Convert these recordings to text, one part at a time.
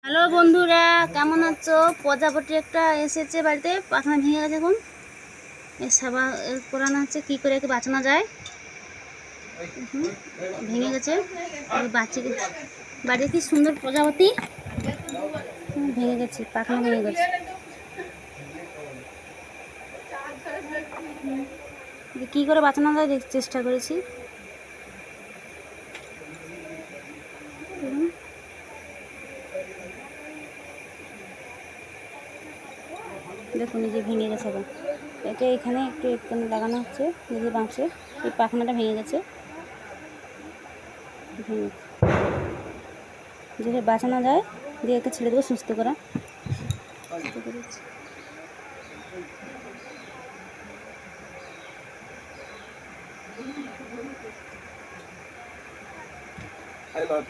Hello বন্ধুরা, কেমন আছো? প্রজাপতি একটা এসেছে বাড়িতে, পাখনা ভেঙে গেছে। এখন এর সেবা করানো হচ্ছে, কী করে একে বাঁচানো যায়। ভেঙে গেছে, বাঁচিয়ে গেছে। বাড়িতে কি সুন্দর প্রজাপতি, ভেঙে গেছে, পাখনা ভেঙে গেছে। কী করে বাঁচানো যায় চেষ্টা করেছি। দেখুন এই যে ভেঙে গেছে। আবার একে এখানে একটু লাগানো হচ্ছে, নিজে বাঁচে। এই পাখনাটা ভেঙে গেছে, যেটা বাঁচানো যায় দিয়ে একে ছেড়ে দেবো, সুস্থ করা।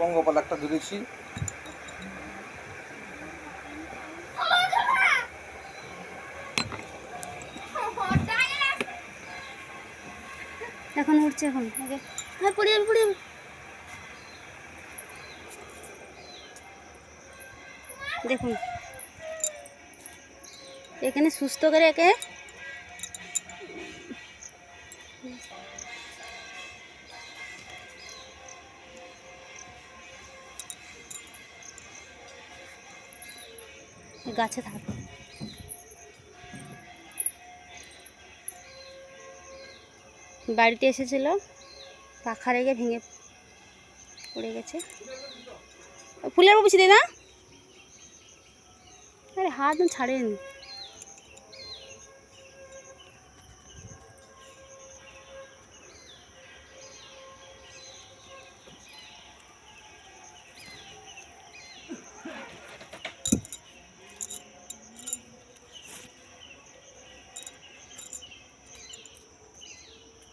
পঙ্গপাল একটা ধরেছি। এখন উঠছে, এখন হ্যাঁ পড়ে যাবে, পড়ে যাবে। দেখুন এখানে সুস্থ করে একে গাছে থাকে। বাড়িতে এসেছিল, পাখা রেখে ভেঙে পড়ে গেছে। ফুলের উপর বসে দে না, আরে হাত ছাড়েন।